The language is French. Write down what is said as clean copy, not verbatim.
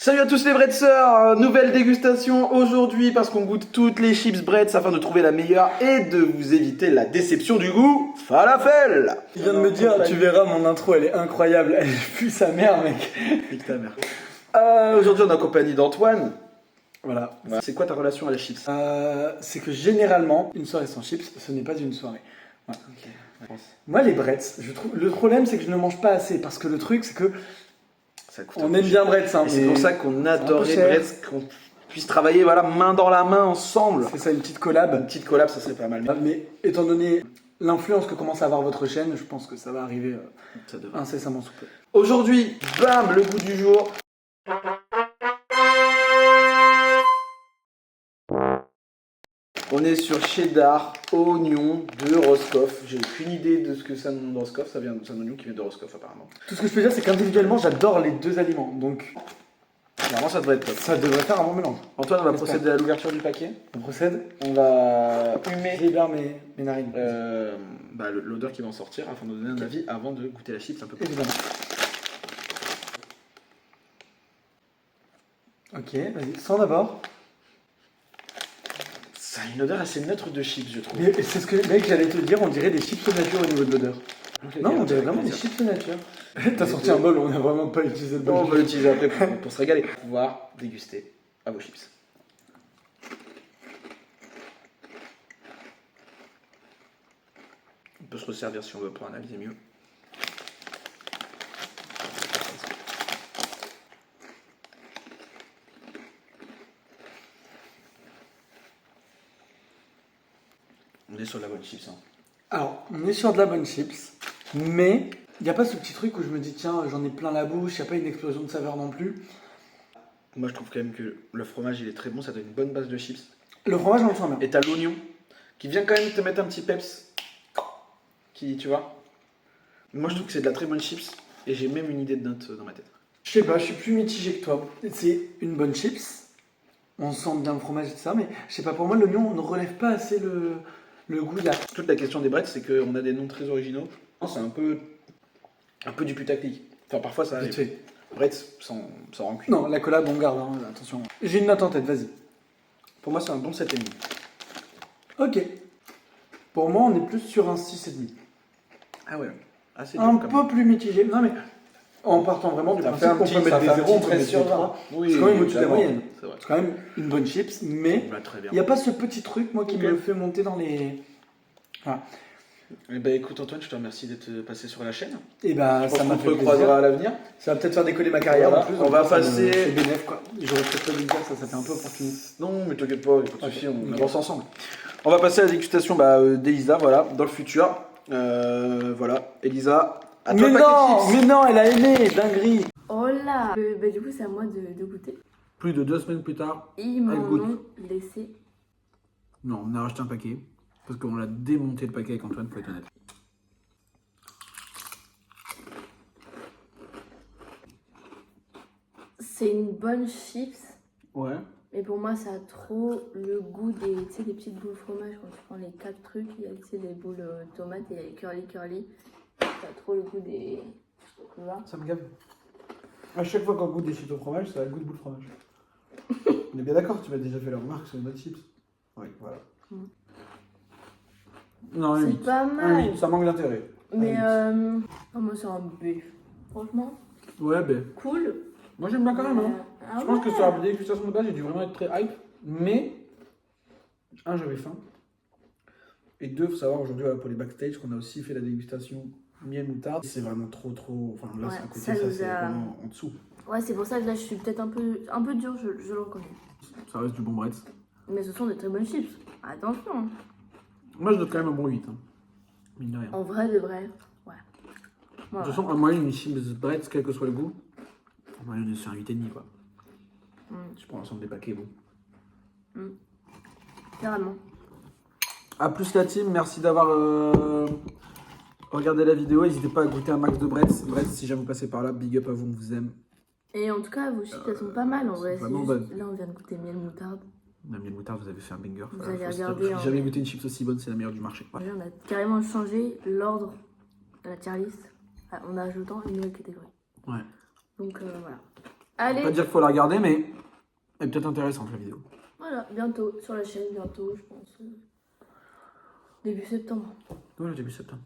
Salut à tous les Breadseurs, nouvelle dégustation aujourd'hui parce qu'on goûte toutes les chips Breads afin de trouver la meilleure et de vous éviter la déception du goût falafel. Il vient de me dire, tu verras mon intro elle est incroyable, elle pue sa mère mec. Nique ta mère. Aujourd'hui on est en compagnie d'Antoine. Voilà. C'est quoi ta relation à la chips? C'est que généralement, une soirée sans chips, ce n'est pas une soirée. Voilà. Ok. Moi les Breads, je trouve, le problème c'est que je ne mange pas assez parce que le truc c'est que Ça coûte on aime bien Breads. Hein, et c'est pour ça qu'on adore les cher. Breads, qu'on puisse travailler voilà, main dans la main ensemble. C'est ça, une petite collab. Une petite collab, ça serait pas mal. Mais étant donné l'influence que commence à avoir votre chaîne, je pense que ça va arriver Ça devrait. incessamment sous peu. Aujourd'hui, bam, le goût du jour. On est sur cheddar, oignon de Roscoff. J'ai aucune idée de ce que c'est un oignon de Roscoff. C'est un oignon qui vient de Roscoff apparemment. Tout ce que je peux dire c'est qu'individuellement j'adore les deux aliments, donc Normalement, ça devrait être top. ça devrait faire un bon mélange. Antoine, on va J'espère. procéder à l'ouverture du paquet. On procède. On va humer J'ai bien mes narines. l'odeur qui va en sortir afin de donner un avis avant de goûter la chips un peu plus. Évidemment. Ok, vas-y, sans d'abord. Ça a une odeur assez neutre de chips, je trouve. Mais c'est ce que mec j'allais te dire, on dirait des chips nature au niveau de l'odeur. Non, on dirait vraiment des chips nature. T'as sorti un bol, on n'a vraiment pas utilisé le bol. On va l'utiliser après pour se régaler. Pour pouvoir déguster à vos chips. On peut se resservir si on veut pour un avis, c'est mieux. On est sur de la bonne chips. Hein. Alors, on est sur de la bonne chips, mais il n'y a pas ce petit truc où je me dis tiens, j'en ai plein la bouche, il n'y a pas une explosion de saveur non plus. Moi, je trouve quand même que le fromage, il est très bon. Ça donne une bonne base de chips. Le fromage, on le sent bien. Et t'as l'oignon qui vient quand même te mettre un petit peps. Qui, tu vois. Moi, je trouve que c'est de la très bonne chips. Et j'ai même une idée de note dans ma tête. Je sais pas, je suis plus mitigé que toi. C'est une bonne chips, on sent bien le fromage et tout ça, mais je sais pas, pour moi, l'oignon, on ne relève pas assez le goût de la... Toute la question des Breads, c'est qu'on a des noms très originaux. C'est un peu du putaclic. Enfin, parfois, ça Vite arrive. fait. Breads sans rancune. Non, la collab, on garde, hein, attention. J'ai une note en tête, vas-y. Pour moi, c'est un bon 7,5. Ok. Pour moi, on est plus sur un 6,5. Ah ouais. Assez Un dur, quand même. peu plus mitigé. Non, mais en partant vraiment du Ça principe fait un qu'on petit- peut mettre ça des fait un 0, on petit peut mettre 13 sur des 20. 3. Oui, C'est quand même au-dessus de la évidemment. moyenne. C'est vrai. C'est quand même une bonne chips, mais Bah, très bien. il n'y a pas ce petit truc, moi, qui Ok. me le fait monter dans les... Voilà. Eh ben, écoute, Antoine, je te remercie d'être passé sur la chaîne. Et bah, Je pense ça m'a qu'on fait te plaisir. recroisera à l'avenir. Ça va peut-être faire décoller ma carrière Voilà, en plus. on va ça me- passer- C'est bénéf, quoi. J'aurais peut-être pas dû le dire, ça fait un peu opportuniste. Non, mais t'inquiète pas, il n'y a pas de souci, on Ok. avance ensemble. On va passer à la dégustation d'Elisa, voilà, dans le futur. Voilà, Elisa, à toi Mais le paquet non, de chips. mais non, elle a aimé, dinguerie. Oh là Du coup, c'est à moi de goûter. Plus de 2 semaines plus tard, Ils m'en Elle goûte. ont laissé. non, on a racheté un paquet. Parce qu'on l'a démonté le paquet avec Antoine, faut être honnête. C'est une bonne chips, Ouais. mais pour moi, ça a trop le goût des, tu sais, des petites boules fromage. Quand tu prends les 4 trucs, il y a tu sais, des boules tomates et il y a les curly. Ça a trop le goût des. Tu vois? Ça me gave. À chaque fois qu'on goûte des chips au fromage, ça a le goût de boule de fromage. On est bien d'accord, tu m'as déjà fait la remarque sur une autre chips. Oui, voilà. Non, un C'est 8. pas Un mal. 8, ça manque d'intérêt. Mais Un moi, c'est un B. Franchement, 8. Ouais, ben. cool. Moi j'aime bien quand même. Hein. Ah Je pense que ouais. sur la dégustation de base, j'ai dû vraiment être très hype. Mais, un, j'avais faim. Et deux, faut savoir aujourd'hui voilà, pour les backstage qu'on a aussi fait la dégustation miel moutarde. C'est vraiment trop. Enfin là, Ouais, c'est à côté, ça ça nous c'est a- vraiment en dessous. Ouais, c'est pour ça que là, je suis peut-être un peu dur, je le reconnais. Ça reste du bon Breads. Mais ce sont de très bonnes chips. Attention. Hein. Moi, je donne quand même un bon 8. Hein. Mine de rien. En vrai, de vrai. Ouais. De toute façon, en moyenne, une chips Breads, quel que soit le goût, en moyenne, on est sur un 8,5 quoi. Mm. Je prends l'ensemble des paquets, bon. Carrément. A plus la team, merci d'avoir regardé la vidéo. N'hésitez pas à goûter un max de Breads. Breads, si jamais vous passez par là, big up à vous, on vous aime. Et en tout cas, vos chips, elles sont pas mal en vrai. sont vraiment C'est juste- bonnes. Là, on vient de goûter miel moutarde. La miel moutarde, vous avez fait un banger. Vous Faut avez se dire, regardé, j'ai hein, jamais mais- goûté une chips aussi bonne, c'est la meilleure du marché. Ouais. Là, on a carrément changé l'ordre de la tier list en ajoutant une nouvelle catégorie. Ouais. Donc voilà. Allez, Pas dire qu'il faut la regarder, mais elle est peut-être intéressante la vidéo. voilà, bientôt sur la chaîne, bientôt, je pense. Début septembre. Voilà, début septembre.